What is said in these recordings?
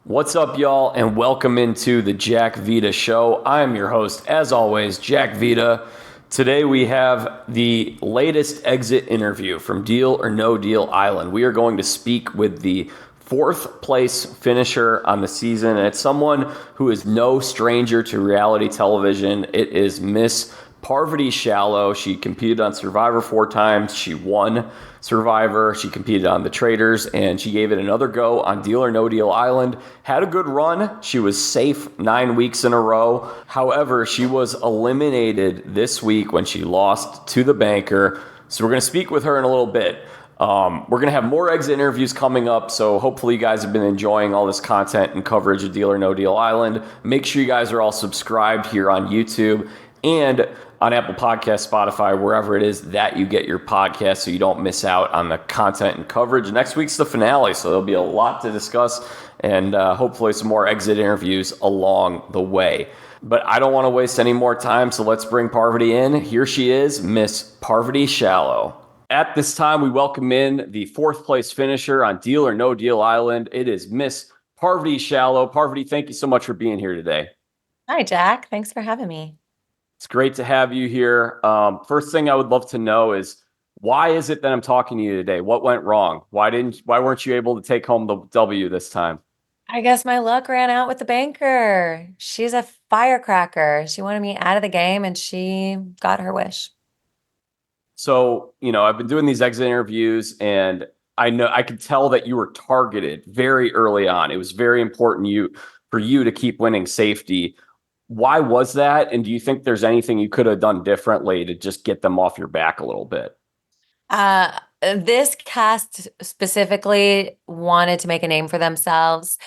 What's up, y'all, and welcome into the Jack Vita Show. I'm your host, as always, Jack Vita. Today we have the latest exit interview from Deal or No Deal Island. We are going to speak with the fourth place finisher on the season, and it's someone who is no stranger to reality television. It is Miss Parvati Shallow. She competed on Survivor 4 times. She won Survivor. She competed on the Traitors, and she gave it another go on Deal or No Deal Island. Had a good run. She was safe 9 weeks in a row. However, she was eliminated this week when she lost to the banker. So we're going to speak with her in a little bit. We're going to have more exit interviews coming up, so hopefully you guys have been enjoying all this content and coverage of Deal or No Deal Island. Make sure you guys are all subscribed here on YouTube and on Apple Podcasts, Spotify, wherever it is that you get your podcast, so you don't miss out on the content and coverage. Next week's the finale, so there'll be a lot to discuss and hopefully some more exit interviews along the way. But I don't want to waste any more time, so let's bring Parvati in. Here she is, Miss Parvati Shallow. At this time, we welcome in the fourth place finisher on Deal or No Deal Island. It is Miss Parvati Shallow. Parvati, thank you so much for being here today. Hi, Jack. Thanks for having me. It's great to have you here. First thing I would love to know is, why is it that I'm talking to you today? What went wrong? Why weren't you able to take home the W this time? I guess my luck ran out with the banker. She's a firecracker. She wanted me out of the game and she got her wish. So, I've been doing these exit interviews, and I could tell that you were targeted very early on. It was very important for you to keep winning safety. Why was that? And do you think there's anything you could have done differently to just get them off your back a little bit? This cast specifically wanted to make a name for themselves.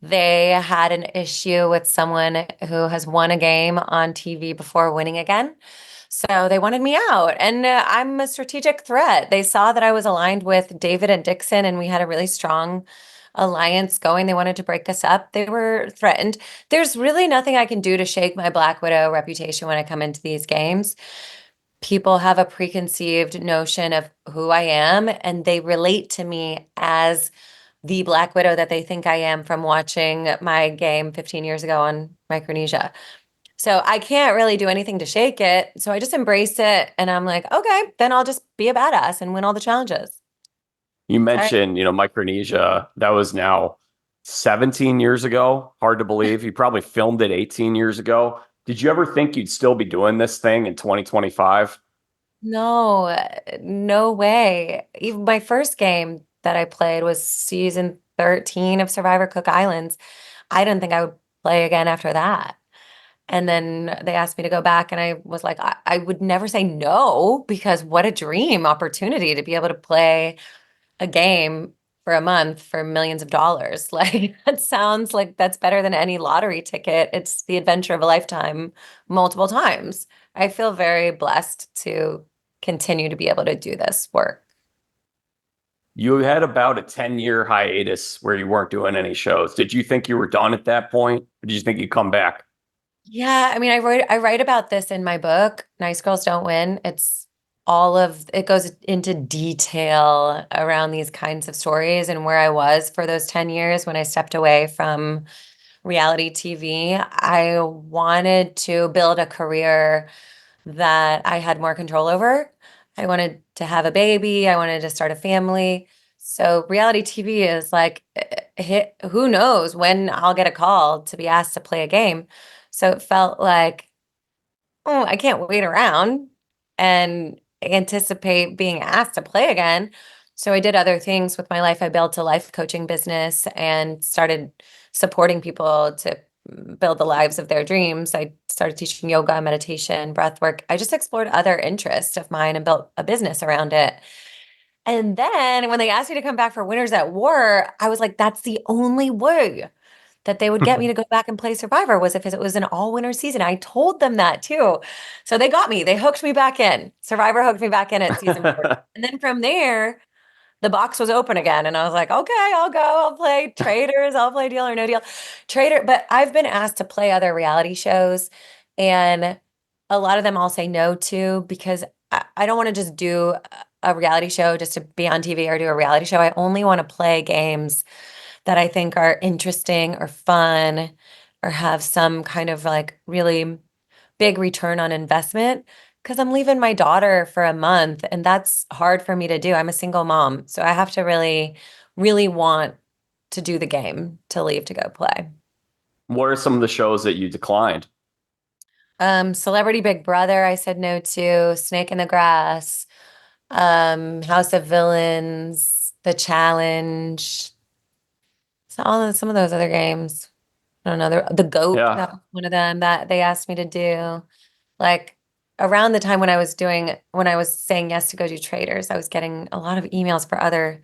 They had an issue with someone who has won a game on TV before winning again. So they wanted me out, and I'm a strategic threat. They saw that I was aligned with David and Dixon, and we had a really strong alliance going. They wanted to break us up. They were threatened. There's really nothing I can do to shake my Black Widow reputation when I come into these games. People have a preconceived notion of who I am, and they relate to me as the Black Widow that they think I am from watching my game 15 years ago on Micronesia. So I can't really do anything to shake it. So I just embrace it, and I'm like, okay, then I'll just be a badass and win all the challenges. You All mentioned, Micronesia. That was now 17 years ago. Hard to believe. You probably filmed it 18 years ago. Did you ever think you'd still be doing this thing in 2025? No, no way. Even my first game that I played was season 13 of Survivor Cook Islands. I didn't think I would play again after that. And then they asked me to go back, and I was like, I would never say no, because what a dream opportunity to be able to play a game for a month for millions of dollars. Like, that sounds like that's better than any lottery ticket. It's the adventure of a lifetime multiple times. I feel very blessed to continue to be able to do this work. You had about a 10-year hiatus where you weren't doing any shows. Did you think you were done at that point? Or did you think you'd come back? Yeah, I mean, I write about this in my book, Nice Girls Don't Win. It's all of it goes into detail around these kinds of stories and where I was for those 10 years when I stepped away from reality TV. I wanted to build a career that I had more control over. I wanted to have a baby. I wanted to start a family. So reality TV is like, who knows when I'll get a call to be asked to play a game. So it felt like, oh, I can't wait around and anticipate being asked to play again. So I did other things with my life. I built a life coaching business and started supporting people to build the lives of their dreams. I started teaching yoga, meditation, breath work. I just explored other interests of mine and built a business around it. And then when they asked me to come back for Winners at War, I was like, that's the only way that they would get me to go back and play Survivor was if it was an all-winner season. I told them that too. So they got me. They hooked me back in. Survivor hooked me back in at season 4. And then from there, the box was open again. And I was like, okay, I'll go. I'll play Traitors. I'll play Deal or No Deal. But I've been asked to play other reality shows, and a lot of them I'll say no to because I don't want to just do a reality show just to be on TV or do a reality show. I only want to play games that I think are interesting or fun or have some kind of like really big return on investment because I'm leaving my daughter for a month and that's hard for me to do. I'm a single mom, so I have to really, really want to do the game to leave to go play. What are some of the shows that you declined? Celebrity Big Brother, I said no to, Snake in the Grass, House of Villains, The Challenge, so some of those other games. I don't know, the Goat, Yeah. that was one of them that they asked me to do. Like around the time when I was saying yes to go do Traitors, I was getting a lot of emails for other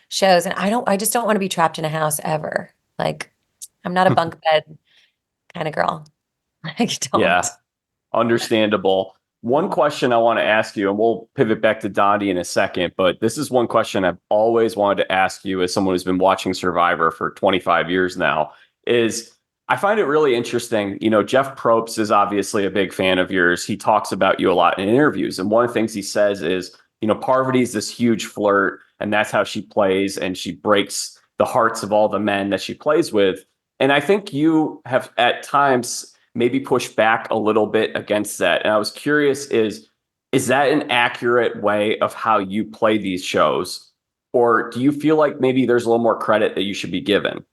shows, and I just don't want to be trapped in a house ever. Like I'm not a bunk bed kind of girl. I Yeah. don't. Understandable. One question I want to ask you, and we'll pivot back to Dondi in a second, but this is one question I've always wanted to ask you as someone who's been watching Survivor for 25 years now, is I find it really interesting. You know, Jeff Probst is obviously a big fan of yours. He talks about you a lot in interviews. And one of the things he says is, you know, Parvati's this huge flirt, and that's how she plays, and she breaks the hearts of all the men that she plays with. And I think you have at times maybe push back a little bit against that. And I was curious, is that an accurate way of how you play these shows? Or do you feel like maybe there's a little more credit that you should be given?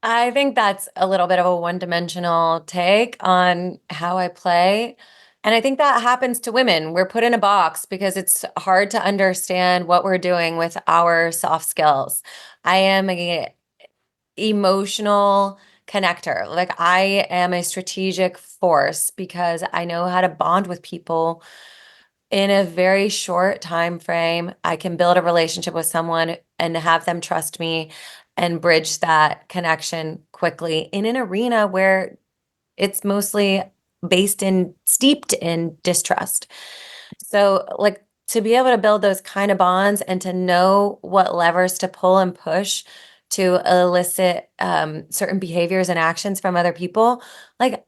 I think that's a little bit of a one-dimensional take on how I play. And I think that happens to women. We're put in a box because it's hard to understand what we're doing with our soft skills. I am a emotional connector. Like I am a strategic force because I know how to bond with people in a very short time frame. I can build a relationship with someone and have them trust me and bridge that connection quickly in an arena where it's mostly steeped in distrust. So, like, to be able to build those kind of bonds and to know what levers to pull and push to elicit certain behaviors and actions from other people, like,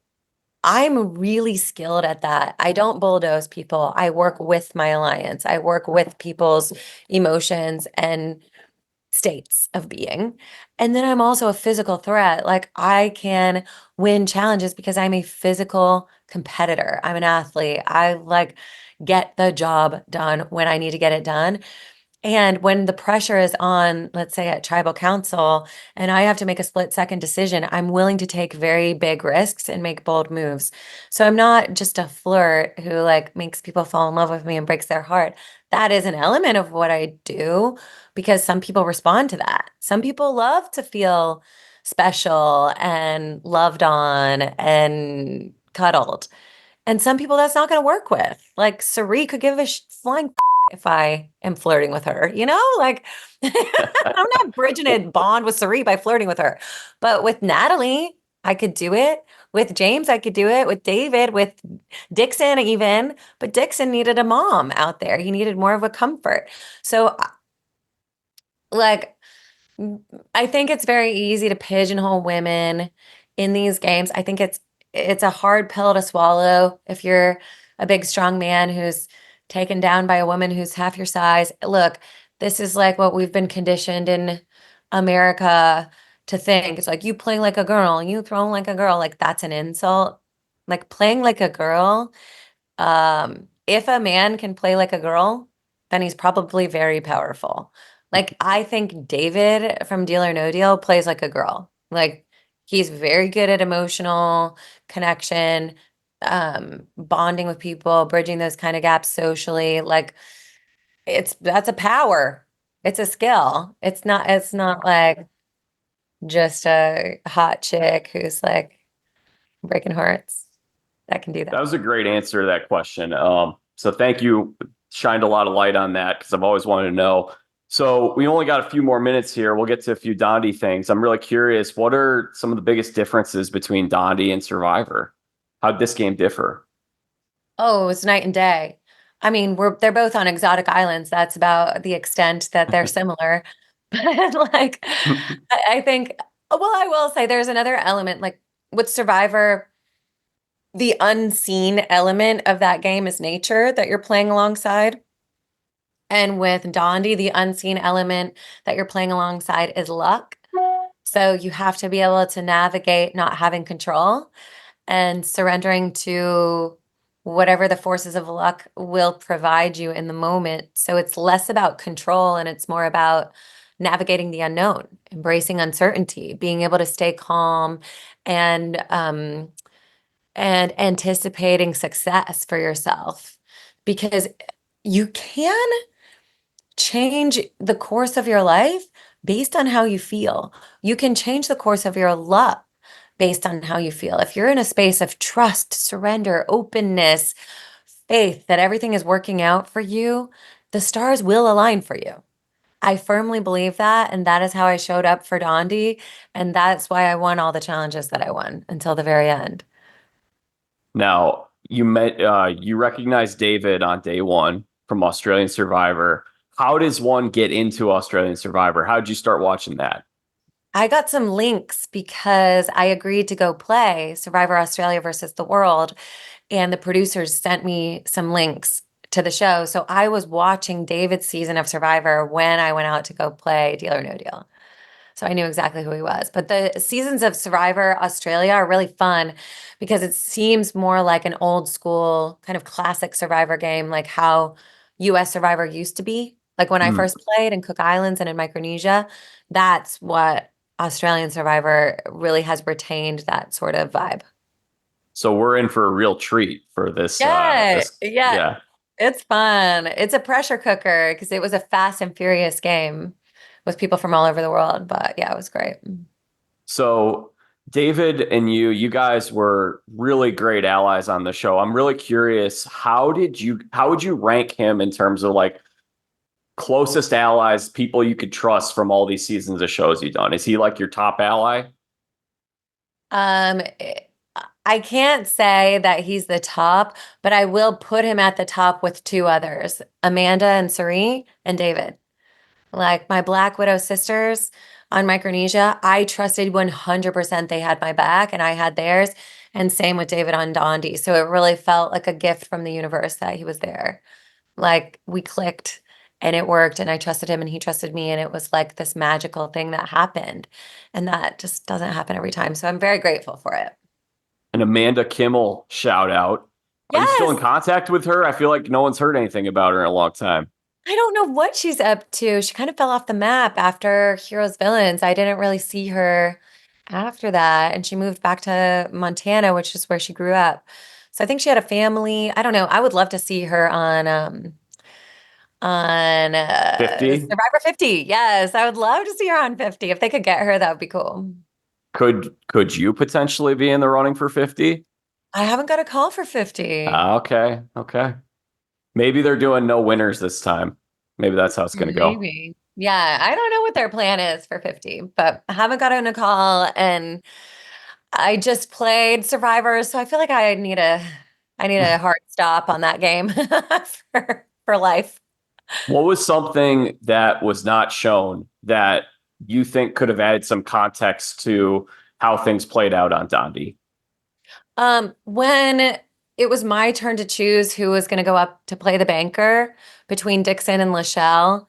I'm really skilled at that. I don't bulldoze people. I work with my alliance. I work with people's emotions and states of being. And then I'm also a physical threat. Like I can win challenges because I'm a physical competitor. I'm an athlete. I like get the job done when I need to get it done. And when the pressure is on, let's say at tribal council, and I have to make a split second decision, I'm willing to take very big risks and make bold moves. So I'm not just a flirt who like makes people fall in love with me and breaks their heart. That is an element of what I do because some people respond to that. Some people love to feel special and loved on and cuddled. And some people that's not going to work with. Like Sari could give a flying if I am flirting with her, you know? Like I'm not bridging a bond with Sari by flirting with her. But with Natalie, I could do it. With James, I could do it. With David, with Dixon even. But Dixon needed a mom out there. He needed more of a comfort. So like I think it's very easy to pigeonhole women in these games. I think it's a hard pill to swallow if you're a big strong man who's taken down by a woman who's half your size. Look, this is like what we've been conditioned in America to think. It's like you playing like a girl, you throwing like a girl, like that's an insult. Like playing like a girl, if a man can play like a girl, then he's probably very powerful. Like I think David from Deal or No Deal plays like a girl. Like he's very good at emotional connection, bonding with people, bridging those kind of gaps socially. Like that's a power. It's a skill. It's not like just a hot chick who's like breaking hearts that can do That that. was a great answer to that question. So thank you. Shined a lot of light on that because I've always wanted to know. So we only got a few more minutes here. We'll get to a few Dondi things. I'm really curious. What are some of the biggest differences between Dondi and Survivor? How'd this game differ? Oh, it's night and day. I mean, they're both on exotic islands. That's about the extent that they're similar. But like, I think, well, I will say there's another element. Like with Survivor, the unseen element of that game is nature that you're playing alongside. And with Dondi, the unseen element that you're playing alongside is luck. So you have to be able to navigate not having control and surrendering to whatever the forces of luck will provide you in the moment. So it's less about control and it's more about navigating the unknown, embracing uncertainty, being able to stay calm and and anticipating success for yourself because you can change the course of your life based on how you feel. You can change the course of your luck based on how you feel. If you're in a space of trust, surrender, openness, faith that everything is working out for you, the stars will align for you. I firmly believe that. And that is how I showed up for Dondi. And that's why I won all the challenges that I won until the very end. Now, you recognized David on day one from Australian Survivor. How does one get into Australian Survivor? How did you start watching that? I got some links because I agreed to go play Survivor Australia versus the World, and the producers sent me some links to the show. So I was watching David's season of Survivor when I went out to go play Deal or No Deal. So I knew exactly who he was. But the seasons of Survivor Australia are really fun because it seems more like an old school kind of classic Survivor game, like how US Survivor used to be. Like when I Hmm. first played in Cook Islands and in Micronesia, that's what Australian Survivor really has retained that sort of vibe. So we're in for a real treat for this. Yeah, This, yeah, yeah. it's fun. It's a pressure cooker because it was a fast and furious game with people from all over the world. But yeah, it was great. So David and you guys were really great allies on the show. I'm really curious, how would you rank him in terms of like closest allies, people you could trust from all these seasons of shows you've done? Is he like your top ally? Um, eh, I can't say that he's the top, but I will put him at the top with two others, Amanda and Sari and David. Like my Black Widow sisters on Micronesia, I trusted 100% they had my back and I had theirs. And same with David on Dondi. So it really felt like a gift from the universe that he was there. Like we clicked and it worked and I trusted him and he trusted me. And it was like this magical thing that happened. And that just doesn't happen every time. So I'm very grateful for it. An Amanda Kimmel shout out. Are you still in Yes. contact with her? I feel like no one's heard anything about her in a long time. I don't know what she's up to. She kind of fell off the map after Heroes Villains. I didn't really see her after that. And she moved back to Montana, which is where she grew up. So I think she had a family. I don't know. I would love to see her on 50? Survivor 50. Yes, I would love to see her on 50. If they could get her, that would be cool. Could you potentially be in the running for 50? I haven't got a call for 50. Okay. Okay. Maybe they're doing no winners this time. Maybe that's how it's going to go. Maybe. Yeah, I don't know what their plan is for 50, but I haven't gotten a call and I just played Survivor, so I feel like I need a hard stop on that game for life. What was something that was not shown that you think could have added some context to how things played out on Dondi? When it was my turn to choose who was going to go up to play the banker between Dixon and Lachelle,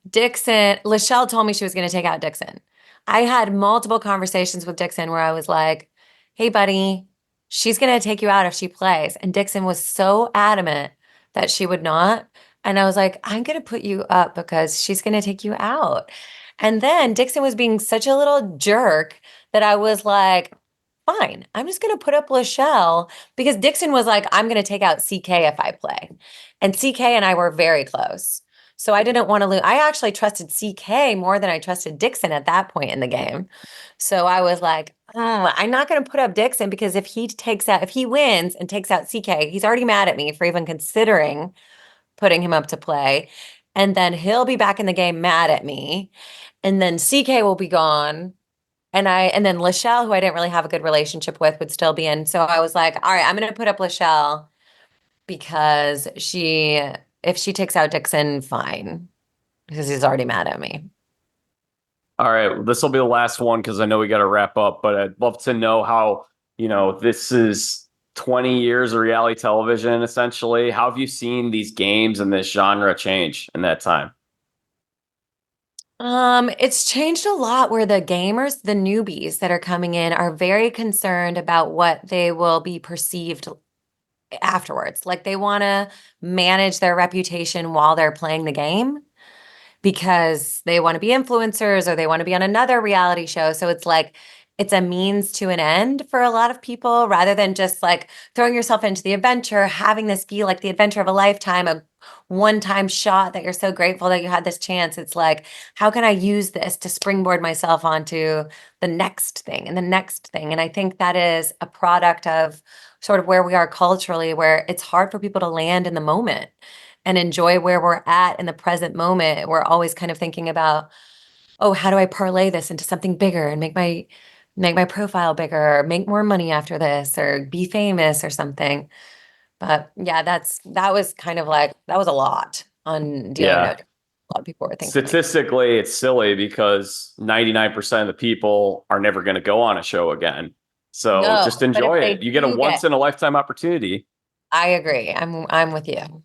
Lachelle told me she was going to take out Dixon. I had multiple conversations with Dixon where I was like, hey, buddy, she's going to take you out if she plays. And Dixon was so adamant that she would not. And I was like, I'm going to put you up because she's going to take you out. And then Dixon was being such a little jerk that I was like, fine, I'm just going to put up Lachelle because Dixon was like, I'm going to take out CK if I play. And CK and I were very close. So I didn't want to lose. I actually trusted CK more than I trusted Dixon at that point in the game. So I was like, I'm not going to put up Dixon because if he wins and takes out CK, he's already mad at me for even considering putting him up to play. And then he'll be back in the game mad at me. And then CK will be gone. And then Lachelle, who I didn't really have a good relationship with, would still be in. So I was like, all right, I'm going to put up Lachelle because if she takes out Dixon, fine, because he's already mad at me. All right, this will be the last one because I know we got to wrap up, but I'd love to know how, this is 20 years of reality television, essentially. How have you seen these games and this genre change in that time? It's changed a lot where the gamers, the newbies that are coming in are very concerned about what they will be perceived afterwards. Like they want to manage their reputation while they're playing the game because they want to be influencers or they want to be on another reality show. So it's like it's a means to an end for a lot of people rather than just like throwing yourself into the adventure, having this be like the adventure of a lifetime, a one-time shot that you're so grateful that you had this chance. It's like, how can I use this to springboard myself onto the next thing and the next thing? And I think that is a product of sort of where we are culturally, where it's hard for people to land in the moment and enjoy where we're at in the present moment. We're always kind of thinking about, oh, how do I parlay this into something bigger and make my profile bigger or make more money after this or be famous or something. But yeah, that was kind of like that was a lot on Deal or No Yeah. Deal. A lot of people were thinking like, Statistically, it's silly because 99% of the people are never going to go on a show again. So no, just but if enjoy they it. You get a do once in a lifetime opportunity. I agree. I'm with you.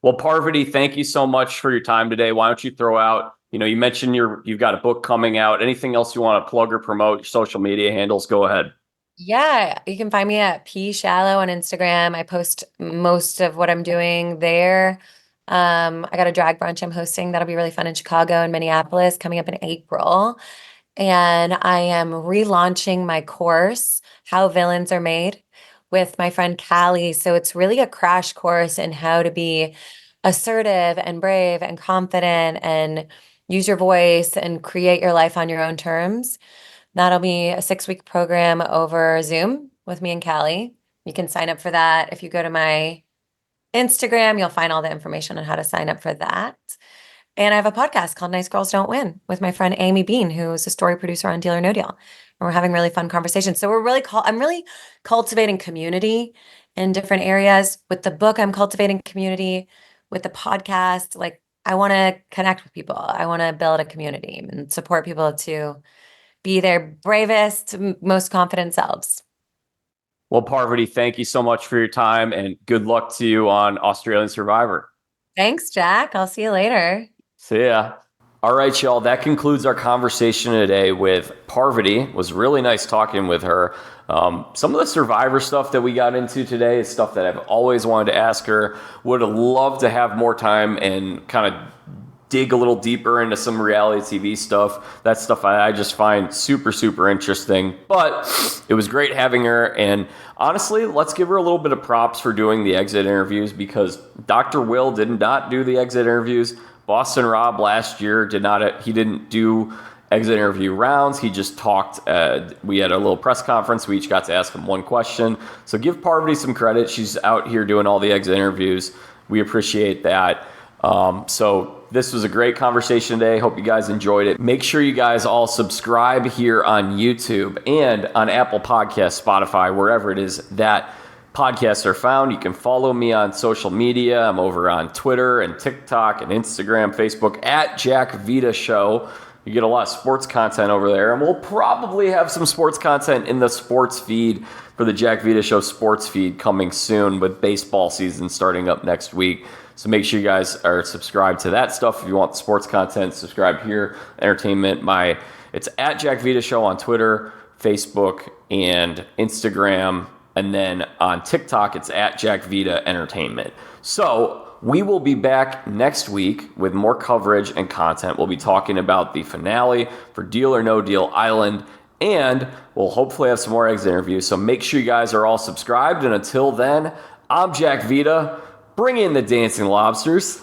Well, Parvati, thank you so much for your time today. Why don't you throw out, you mentioned you've got a book coming out. Anything else you want to plug or promote, your social media handles, go ahead. Yeah, you can find me at P Shallow on Instagram. I post most of what I'm doing there. I got a drag brunch I'm hosting that'll be really fun in Chicago and Minneapolis coming up in April. And I am relaunching my course, How Villains Are Made, with my friend Callie. So it's really a crash course in how to be assertive and brave and confident and use your voice and create your life on your own terms. That'll be a 6-week program over Zoom with me and Callie. You can sign up for that. If you go to my Instagram, you'll find all the information on how to sign up for that. And I have a podcast called Nice Girls Don't Win with my friend Amy Bean, who is a story producer on Deal or No Deal. And we're having really fun conversations. So I'm really cultivating community in different areas. With the book, I'm cultivating community. With the podcast, like I want to connect with people. I want to build a community and support people to be their bravest, most confident selves. Well, Parvati, thank you so much for your time and good luck to you on Australian Survivor. Thanks, Jack. I'll see you later. See ya. All right, y'all. That concludes our conversation today with Parvati. It was really nice talking with her. Some of the Survivor stuff that we got into today is stuff that I've always wanted to ask her. Would have loved to have more time and kind of dig a little deeper into some reality TV stuff. That stuff I just find super, super interesting. But it was great having her. And honestly, let's give her a little bit of props for doing the exit interviews because Dr. Will did not do the exit interviews. Boston Rob last year didn't do exit interview rounds. He just talked. We had a little press conference. We each got to ask him one question. So give Parvati some credit. She's out here doing all the exit interviews. We appreciate that. So this was a great conversation today. Hope you guys enjoyed it. Make sure you guys all subscribe here on YouTube and on Apple Podcasts, Spotify, wherever it is that podcasts are found. You can follow me on social media. I'm over on Twitter and TikTok and Instagram, Facebook at Jack Vita Show. You get a lot of sports content over there, and we'll probably have some sports content in the sports feed for the Jack Vita Show sports feed coming soon with baseball season starting up next week. So make sure you guys are subscribed to that stuff. If you want the sports content, subscribe here. Entertainment, it's at Jack Vita Show on Twitter, Facebook, and Instagram. And then on TikTok, it's at Jack Vita Entertainment. So we will be back next week with more coverage and content. We'll be talking about the finale for Deal or No Deal Island, and we'll hopefully have some more exit interviews. So make sure you guys are all subscribed. And until then, I'm Jack Vita. Bring in the dancing lobsters.